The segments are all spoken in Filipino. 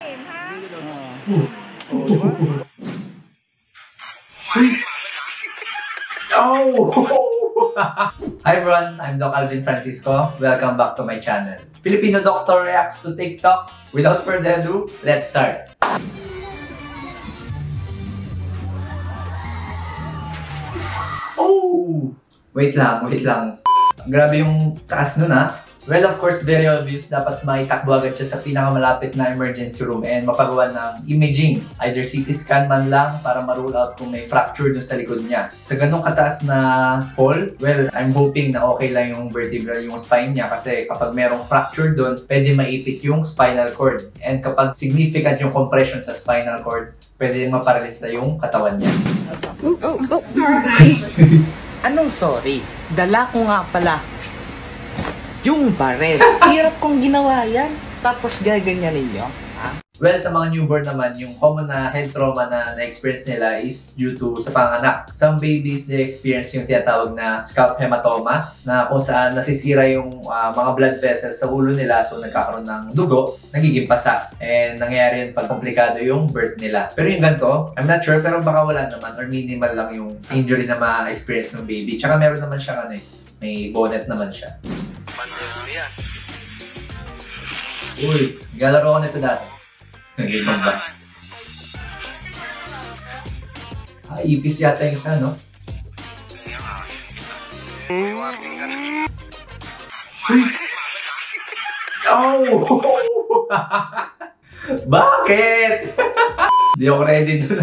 Hi everyone, I'm Doc Alvin Francisco. Welcome back to my channel. Filipino Doctor reacts to TikTok. Without further ado, let's start. Oh! Wait lang. Grabe yung taas nun ha. Well, of course, very obvious. Dapat maitakbo agad siya sa pinakamalapit na emergency room and mapagawa ng imaging. Either CT scan man lang para ma-rule out kung may fracture dun sa likod niya. Sa ganong kataas na fall, well, I'm hoping na okay lang yung vertebra, yung spine niya kasi kapag merong fracture dun, pwede maipit yung spinal cord. And kapag significant yung compression sa spinal cord, pwede maparalyze na yung katawan niya. Sorry. Anong sorry? Dala ko nga pala yung barel. Hirap kong ginawa yan. Tapos gaganyan ninyo. Ha? Well, sa mga newborn naman, yung common na head trauma na na-experience nila is due to sa panganak. Some babies, they experience yung tinatawag na scalp hematoma na kung saan nasisira yung mga blood vessels sa ulo nila, so nagkakaroon ng dugo, nagiging pasa. And nangyayari yun pag komplikado yung birth nila. Pero yung ganito, I'm not sure, pero baka wala naman or minimal lang yung injury na ma-experience ng baby. Tsaka meron naman siya may bonnet naman siya. Uy, naglalaro ko nito dati. Nagiging ba? Ipis yata yung isa, no? Uy! Oh! Bakit? Hindi ako ready doon.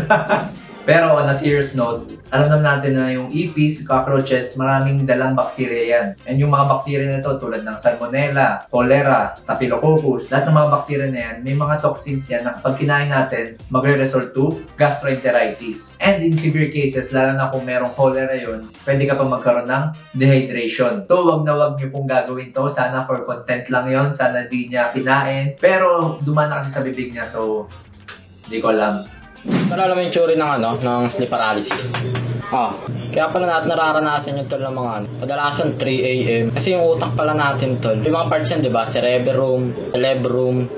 Pero on a serious note, alam naman natin na yung ipis, cockroaches, maraming dalang bakterya yan. And yung mga bakterya na ito tulad ng Salmonella, Cholera, Staphylococcus, lahat ng mga bakterya na yan, may mga toxins yan na kapag kinain natin, magre-result to gastroenteritis. And in severe cases, lalo na kung merong cholera yun, pwede ka pa magkaroon ng dehydration. So wag na wag nyo pong gagawin to. Sana for content lang yon, sana di niya kinain. Pero dumana kasi sa bibig niya, so hindi ko alam. Para alam mo yung theory ng sleep paralysis. Kaya pala natin nararanasan yung tol ng mga kadalasan 3 AM. Kasi yung utak pala natin tol, yung mga parts yan, di ba? Cerebrum,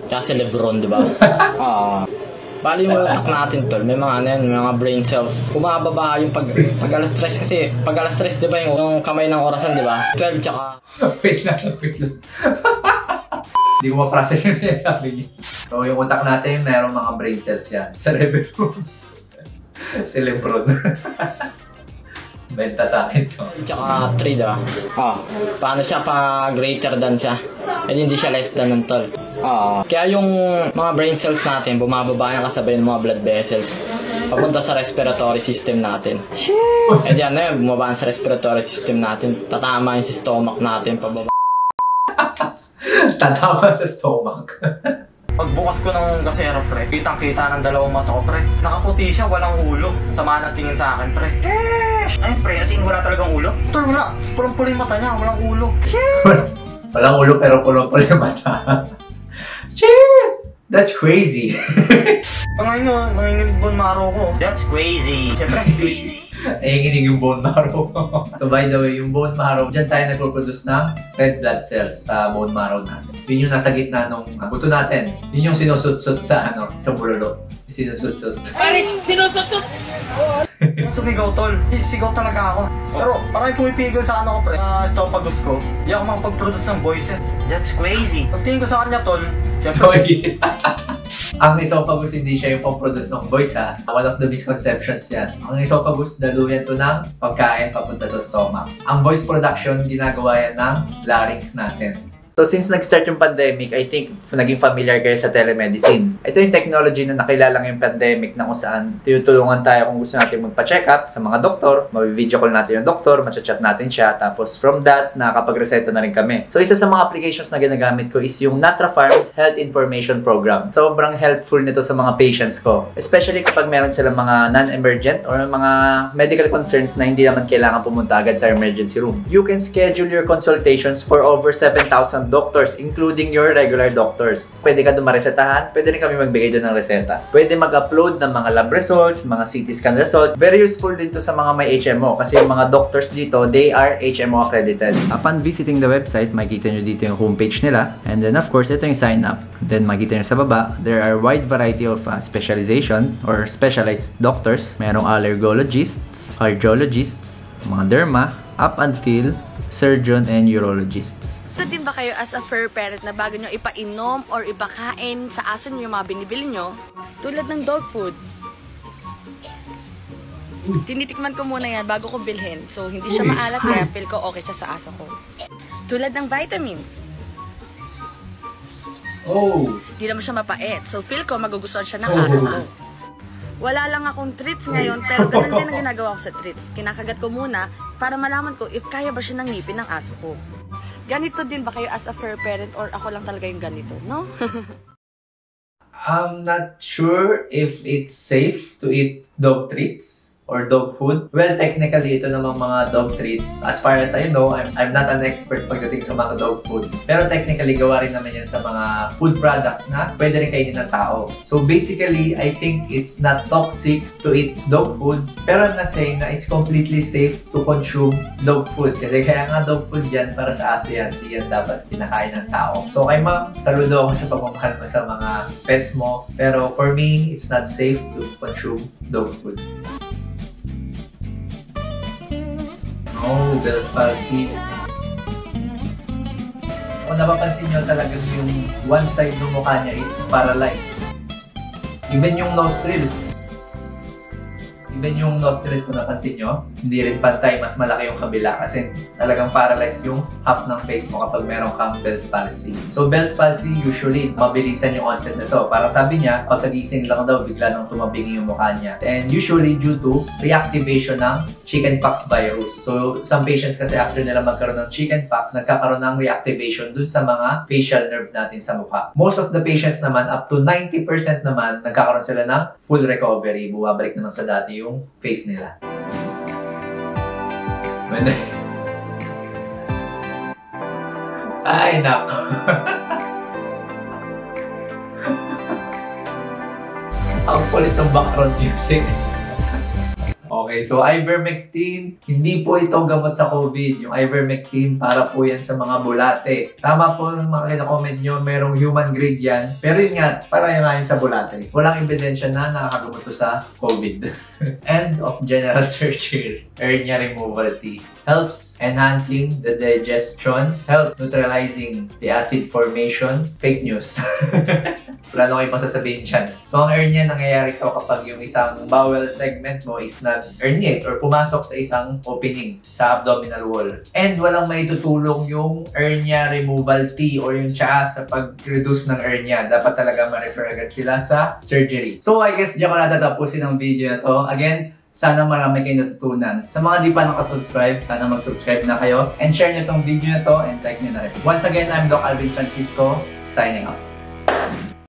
cerebron, di ba? Bali yung utak natin tol, may mga may mga brain cells. Bumababa yung pag alas stress kasi, pag alas stress, di ba yung kamay ng orasan, di ba? 12 tsaka... Wait lang. Hindi ko ma-process yung sinasabi niyo. So, yung utak natin, mayroong mga brain cells yan. Cerebrum. Cerebron. Benta sa akin to. Tsaka 3, diba? Paano siya pa greater than siya? And hindi siya less than ng tol. Kaya yung mga brain cells natin, bumababa yung kasabay ng mga blood vessels. Papunta sa respiratory system natin. And yan na yun, bumaba sa respiratory system natin. Tatama yun sa stomach natin, pababa. Tatama sa stomach. Pagbukas ko ng gasero, pre, kitang-kita ng dalawang mata ko, pre. Nakaputi siya, walang ulo. Sama ng tingin sa akin, pre. Ano, pre? As in, wala talagang ulo? Tol, wala. Pulang-pula yung mata niya, walang ulo. Walang ulo pero pulang-pula yung mata. Cheers! That's crazy. Ngayon, nanginginig bone marrow ko. That's crazy. Siyempre, Nanginginig yung bone marrow. So by the way, yung bone marrow, dyan tayo nagpo-produce ng red blood cells sa bone marrow natin. Yun yung nasa gitna ng buto natin. Yun yung sinusut-sut sa bulalo. Sinusut-sut. Sinusot-sot! sumigaw, tol. Sisigaw talaga ako. Pero parang pumipigil sa ko, pre. Esophagus ko. Di ako makapag-produce ng voices. That's crazy. Pagtingin ko sa kanya, tol. Ang esophagus hindi siya yung pang-produce ng voice ha. One of the misconceptions yan. Ang esophagus, daluyan to ng pagkain papunta sa stomach. Ang voice production, ginagawa yan ng larynx natin. So since nag-start yung pandemic, I think naging familiar kayo sa telemedicine. Ito yung technology na nakilala ngayong pandemic na kung saan tinutulungan tayo kung gusto natin magpa-check up sa mga doktor. Mabi-video call natin yung doktor, matcha-chat natin siya. Tapos from that, nakakapag-reseta na rin kami. So isa sa mga applications na ginagamit ko is yung Natrafarm Health Information Program. Sobrang helpful nito sa mga patients ko. Especially kapag meron silang mga non-emergent or mga medical concerns na hindi naman kailangan pumunta agad sa emergency room. You can schedule your consultations for over 7,000 ng doctors, including your regular doctors. Pwede ka doon maresetahan, pwede rin kami magbigay doon ng reseta. Pwede mag-upload ng mga lab result, mga CT scan result. Very useful dito sa mga may HMO kasi yung mga doctors dito, they are HMO accredited. Upon visiting the website, makikita nyo dito yung homepage nila. And then of course, ito yung sign up. Then makikita nyo sa baba, there are wide variety of specialization or specialized doctors. Merong allergologists, cardiologists, mga derma, up until surgeon and urologists. So din ba kayo as a fur parent na bago nyo ipainom or ipakain sa aso nyo yung mga binibili nyo? Tulad ng dog food. Tinitikman ko muna yan bago ko bilhin. So hindi siya maalat kaya feel ko okay siya sa aso ko. Tulad ng vitamins. Hindi naman siya mapait. So feel ko magugustuhan siya ng aso ko. Wala lang akong treats ngayon, pero ganun din ang ginagawa ko sa treats. Kinakagat ko muna para malaman ko if kaya ba siya ng ngipin ng aso ko. Ganito din ba kayo as a fur parent or ako lang talaga yung ganito, no? I'm not sure if it's safe to eat dog treats or dog food. Well, technically, ito namang mga dog treats. As far as I know, I'm not an expert pagdating sa mga dog food. Pero technically, gawa rin naman yan sa mga food products na pwede rin kainin ng tao. So basically, I think it's not toxic to eat dog food. Pero I'm not saying na it's completely safe to consume dog food. Kasi kaya nga dog food yan para sa aso yan. Hindi yan dapat kinakain ng tao. So kay ma'am, saludo ako sa pagmamahal mo sa mga pets mo. Pero for me, it's not safe to consume dog food. Oh, Bell's palsy. Kung napapansin nyo talagang yung one side ng mukha niya is paralyzed. Even yung nostrils. Even yung nostrils kung napansin nyo, hindi rin pantay, mas malaki yung kabila kasi talagang paralyzed yung half ng face mo kapag meron kang Bell's palsy. So Bell's palsy usually mabilisan yung onset nito. Para sabi niya, pagkagising lang daw bigla nang tumabingi yung mukha niya. And usually due to reactivation ng chickenpox virus. So some patients kasi after nila magkaroon ng chickenpox, nagkakaroon ng reactivation dun sa mga facial nerve natin sa mukha. Most of the patients naman, up to 90% naman, nagkakaroon sila ng full recovery. Bumabalik naman sa dati yung face nila. Ay, nako. Ang kulit ng background music. Okay, so ivermectin, hindi po ito gamot sa COVID. Yung ivermectin, para po yan sa mga bulate. Tama po ng mga kina-comment nyo, merong human grade yan. Pero yun nga, para yan nga yun sa bulate. Walang ebidensya na nakakagamot to sa COVID. End of general surgery. Hernia removal tea. Helps enhancing the digestion. Help neutralizing the acid formation. Fake news. Wala na kayo masasabihin dyan. So, ang hernia, nangyayari ito kapag yung isang bowel segment mo is nag-herniate or pumasok sa isang opening sa abdominal wall. And walang maitutulong yung hernia removal tea or yung tsaa sa pag-reduce ng hernia. Dapat talaga ma-refer agad sila sa surgery. So, I guess diyan ko natatapusin ang video na to. Again, sana marami kayong natutunan. Sa mga di pa nakasubscribe, sana mag-subscribe na kayo. And share nyo tong video na to and like nyo na rin. Once again, I'm Doc Alvin Francisco, signing out.